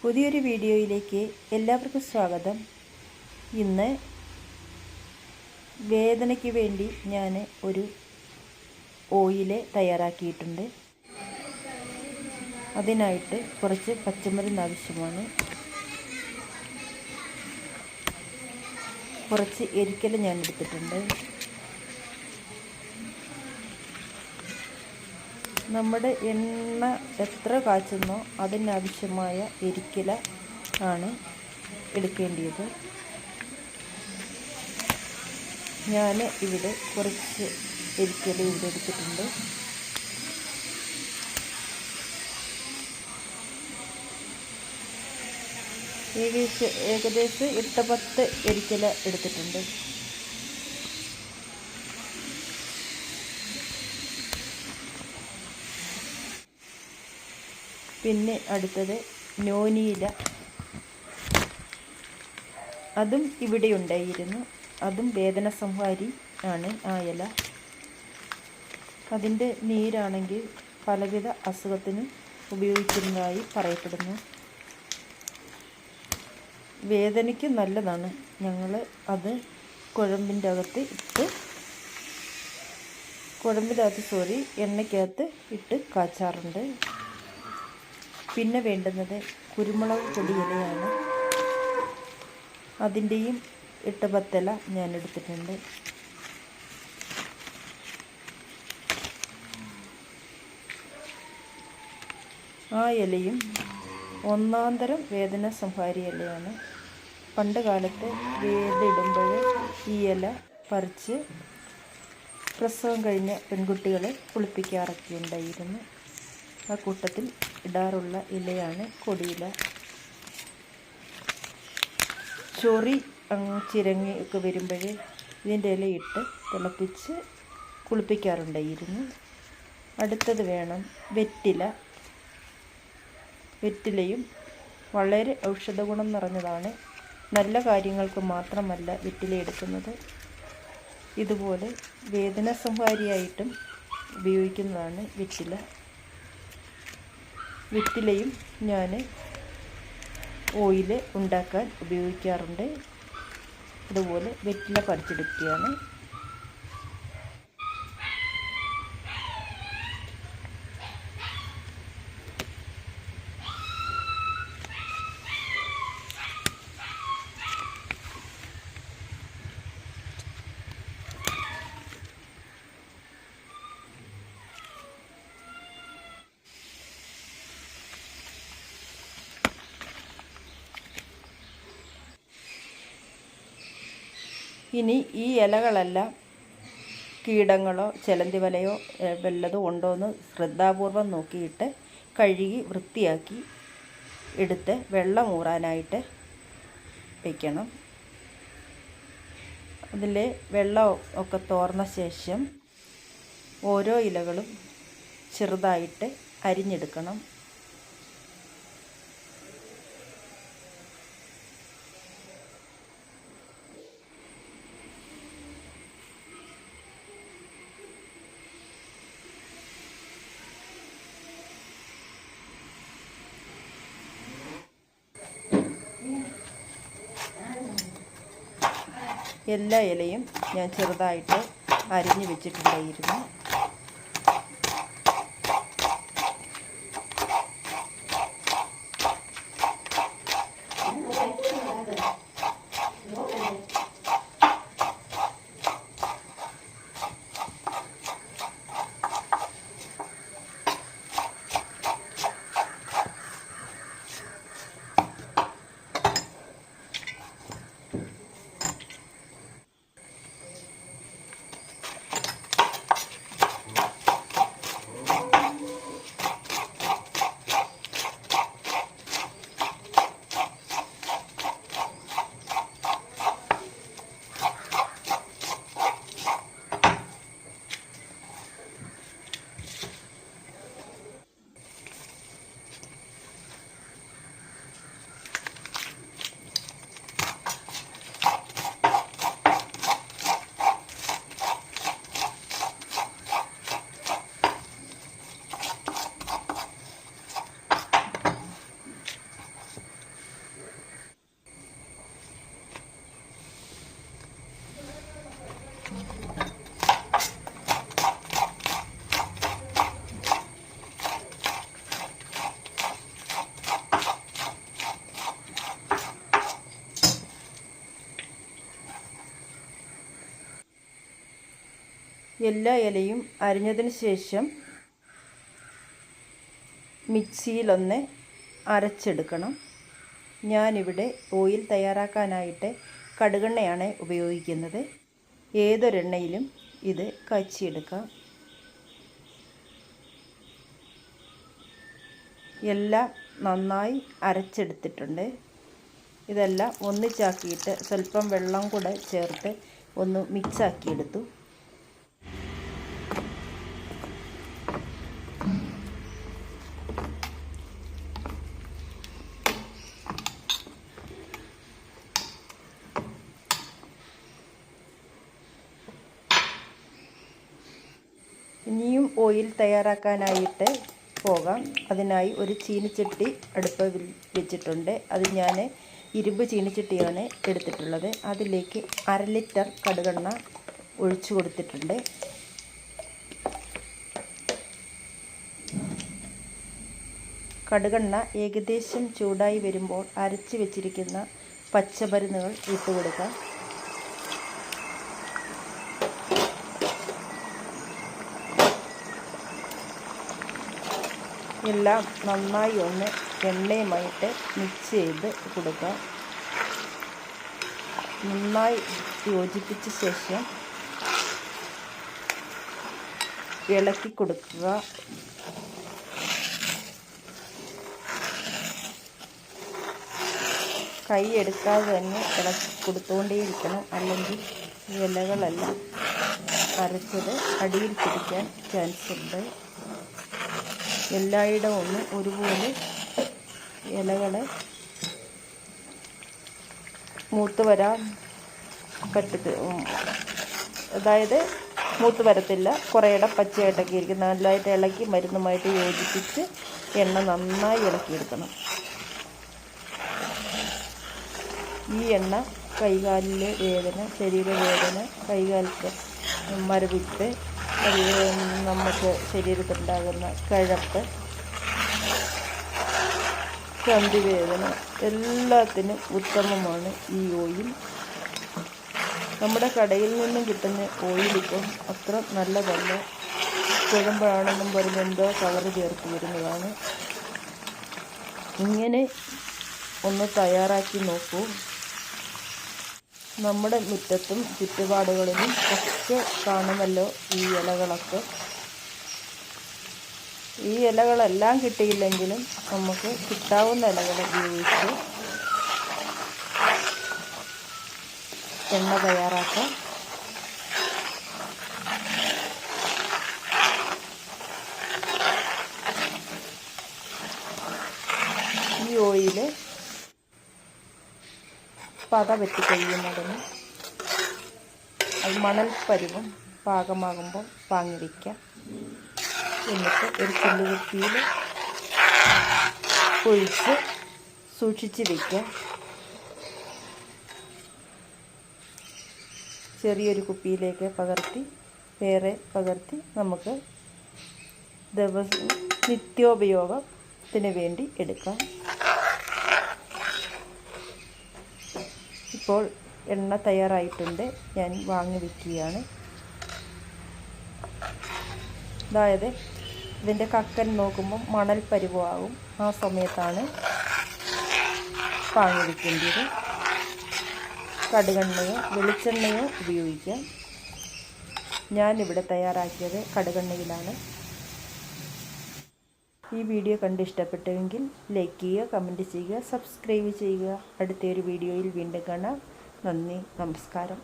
പുതിയൊരു വീഡിയോയിലേക്ക് എല്ലാവർക്കും സ്വാഗതം. ഇന്ന് വേദനയ്ക്ക് വേണ്ടി ഞാൻ ഒരു ഓയിൽ തയ്യാറാക്കിയിട്ടുണ്ട്. അതിനായിട്ട് കുറച്ച് പച്ചമരുന്ന് ആവശ്യമാണ്. കുറച്ച് എരിക്കൽ ഞാൻ എടുത്തിട്ടുണ്ട്. നമ്മുടെ എണ്ണ എത്ര കാച്ചുന്നോ അതിനാവശ്യമായ എരിക്കല ആണ് എടുക്കേണ്ടത്. ഞാൻ ഇവിടെ കുറച്ച് എരിക്കല ഇവിടെ എടുത്തിട്ടുണ്ട്. ഏകദേശം 8-10 എരിക്കല എടുത്തിട്ടുണ്ട്. പിന്നെ അടുത്തത് നോനിയില, അതും ഇവിടെ ഉണ്ടായിരുന്നു. അതും വേദന സംഹാരി ആണ് ആ ഇല. അതിൻ്റെ നീരാണെങ്കിൽ പലവിധ അസുഖത്തിനും ഉപയോഗിക്കുന്നതായി പറയപ്പെടുന്നു. വേദനയ്ക്ക് നല്ലതാണ്. ഞങ്ങൾ അത് എണ്ണയ്ക്കകത്ത് ഇട്ട് കാച്ചാറുണ്ട്. പിന്നെ വേണ്ടുന്നത് കുരുമുളക് പൊടി ഇലയാണ്. അതിൻ്റെയും 8-10 ഇല ഞാൻ എടുത്തിട്ടുണ്ട്. ആ ഇലയും ഒന്നാന്തരം വേദന സംഹാരി ഇലയാണ്. പണ്ട് കാലത്ത് വേദയിടുമ്പോൾ ഈ ഇല പറിച്ച് പ്രസവം കഴിഞ്ഞ പെൺകുട്ടികളെ കുളിപ്പിക്കാറൊക്കെ ഉണ്ടായിരുന്നു. ആ കൂട്ടത്തിൽ ഇടാറുള്ള ഇലയാണ് കൊടിയില. ചൊറി ചിരങ്ങി ഒക്കെ വരുമ്പോൾ ഇതിൻ്റെ ഇലയിട്ട് തിളപ്പിച്ച് കുളിപ്പിക്കാറുണ്ടായിരുന്നു. അടുത്തത് വേണം വെറ്റില. വെറ്റിലയും വളരെ ഔഷധ ഗുണം നിറഞ്ഞതാണ്. നല്ല കാര്യങ്ങൾക്ക് മാത്രമല്ല വെറ്റില എടുക്കുന്നത്, ഇതുപോലെ വേദന സംഹാരിയായിട്ടും ഉപയോഗിക്കുന്നതാണ് വെറ്റില. വെറ്റിലയും ഞാൻ ഓയിൽ ഉണ്ടാക്കാൻ ഉപയോഗിക്കാറുണ്ട്. അതുപോലെ വെറ്റില പറിച്ചെടുക്കുകയാണ്. ഇനി ഈ ഇലകളെല്ലാം കീടങ്ങളോ ചെലന്തി വലയോ വല്ലതും ഉണ്ടോ എന്ന് ശ്രദ്ധാപൂർവം നോക്കിയിട്ട് കഴുകി വൃത്തിയാക്കി എടുത്ത് വെള്ളം ഊറാനായിട്ട് വയ്ക്കണം. അതിൽ വെള്ളം ഒക്കെ തോർന്ന ശേഷം ഓരോ ഇലകളും ചെറുതായിട്ട് അരിഞ്ഞെടുക്കണം. എല്ലാ ഇലയും ഞാൻ ചെറുതായിട്ട് അരിഞ്ഞു വെച്ചിട്ടുണ്ടായിരുന്നു. എല്ലാ ഇലയും അരിഞ്ഞതിന് ശേഷം മിക്സിയിലൊന്ന് അരച്ചെടുക്കണം. ഞാനിവിടെ ഓയിൽ തയ്യാറാക്കാനായിട്ട് കടുകെണ്ണയാണ് ഉപയോഗിക്കുന്നത്. ഏതൊരെണ്ണയിലും ഇത് കാച്ചിയെടുക്കാം. എല്ലാം നന്നായി അരച്ചെടുത്തിട്ടുണ്ട്. ഇതെല്ലാം ഒന്നിച്ചാക്കിയിട്ട് സ്വല്പം വെള്ളം കൂടെ ചേർത്ത് ഒന്ന് മിക്സാക്കിയെടുത്തു. ഇനിയും ഓയിൽ തയ്യാറാക്കാനായിട്ട് പോകാം. അതിനായി ഒരു ചീനിച്ചട്ടി അടുപ്പിൽ വെച്ചിട്ടുണ്ട്. അത് ഞാൻ ഇരുമ്പ് ചീനിച്ചട്ടിയാണ് എടുത്തിട്ടുള്ളത്. അതിലേക്ക് 1/2 ലിറ്റർ കടുകെണ്ണ ഒഴിച്ചു കൊടുത്തിട്ടുണ്ട്. കടുകെണ്ണ ഏകദേശം ചൂടായി വരുമ്പോൾ അരച്ച് വെച്ചിരിക്കുന്ന പച്ചമരുന്നുകൾ ഇട്ട് കൊടുക്കാം. എല്ലാം നന്നായി ഒന്ന് എണ്ണയുമായിട്ട് മിക്സ് ചെയ്ത് കൊടുക്കുക. നന്നായി യോജിപ്പിച്ച ശേഷം ഇളക്കി കൊടുക്കുക. കൈ എടുക്കാതെ തന്നെ ഇളക്കി കൊടുത്തുകൊണ്ടേയിരിക്കണം. അല്ലെങ്കിൽ ഇലകളെല്ലാം അരച്ചത് അടിയിൽ പിടിക്കാൻ ചാൻസ് ഉണ്ട്. എല്ലായിടവും ഒന്ന് ഒരുപോലെ ഇലകളെ മൂത്ത് വരാൻ അതായത് മൂത്ത് വരത്തില്ല. കുറേയിടെ പച്ചയായിട്ടൊക്കെ ഇരിക്കും. നല്ലതായിട്ട് ഇളക്കി മരുന്നുമായിട്ട് യോജിപ്പിച്ച് എണ്ണ നന്നായി ഇളക്കിയെടുക്കണം. ഈ എണ്ണ കൈകാലിലെ വേദന, ശരീരവേദന, കൈകാലത്തെ മരവിപ്പ്, നമുക്ക് ശരീരത്തിലുണ്ടാകുന്ന കഴപ്പ്, സന്ധിവേദന എല്ലാത്തിനും ഉത്തമമാണ് ഈ ഓയിൽ. നമ്മുടെ കടയിൽ നിന്നും കിട്ടുന്ന ഓയിലിപ്പം അത്ര നല്ലതല്ല. കുഴമ്പാണെന്നും പറഞ്ഞ് എന്തോ കളറ് ചേർത്ത് വരുന്നതാണ്. ഇങ്ങനെ ഒന്ന് തയ്യാറാക്കി നോക്കൂ. നമ്മുടെ മുറ്റത്തും ചുറ്റുപാടുകളിലും ഒക്കെ കാണുമല്ലോ ഈ ഇലകളൊക്കെ. ഈ ഇലകളെല്ലാം കിട്ടിയില്ലെങ്കിലും നമുക്ക് കിട്ടാവുന്ന ഇലകൾ ഉപയോഗിച്ച് എണ്ണ തയ്യാറാക്കാം. ഈ ഓയിൽ പത പറ്റി കഴിയുന്നതിന് അത് മണൽ പരുവം പാകമാകുമ്പോൾ വാങ്ങി വയ്ക്കാം. എന്നിട്ട് ഒരു ചില്ലുകുപ്പിയിൽ ഒഴിച്ച് സൂക്ഷിച്ച് വയ്ക്കാം. ചെറിയൊരു കുപ്പിയിലേക്ക് വേറെ പകർത്തി നമുക്ക് നിത്യോപയോഗത്തിന് വേണ്ടി എടുക്കാം. ഇപ്പോൾ എണ്ണ തയ്യാറായിട്ടുണ്ട്. ഞാൻ വാങ്ങി വയ്ക്കുകയാണ്. അതായത് ഇതിൻ്റെ കക്കൻ നോക്കുമ്പോൾ മണൽ പരുവമാകും. ആ സമയത്താണ് വാങ്ങി വയ്ക്കേണ്ടത്. കടുകെണ്ണയോ വെളിച്ചെണ്ണയോ ഉപയോഗിക്കാം. ഞാനിവിടെ തയ്യാറാക്കിയത് കടുകെണ്ണയിലാണ്. ഈ വീഡിയോ കണ്ട് ഇഷ്ടപ്പെട്ടുവെങ്കിൽ ലൈക്ക് ചെയ്യുക, കമൻറ്റ് ചെയ്യുക, സബ്സ്ക്രൈബ് ചെയ്യുക. അടുത്തൊരു വീഡിയോയിൽ വീണ്ടും കാണാം. നന്ദി, നമസ്കാരം.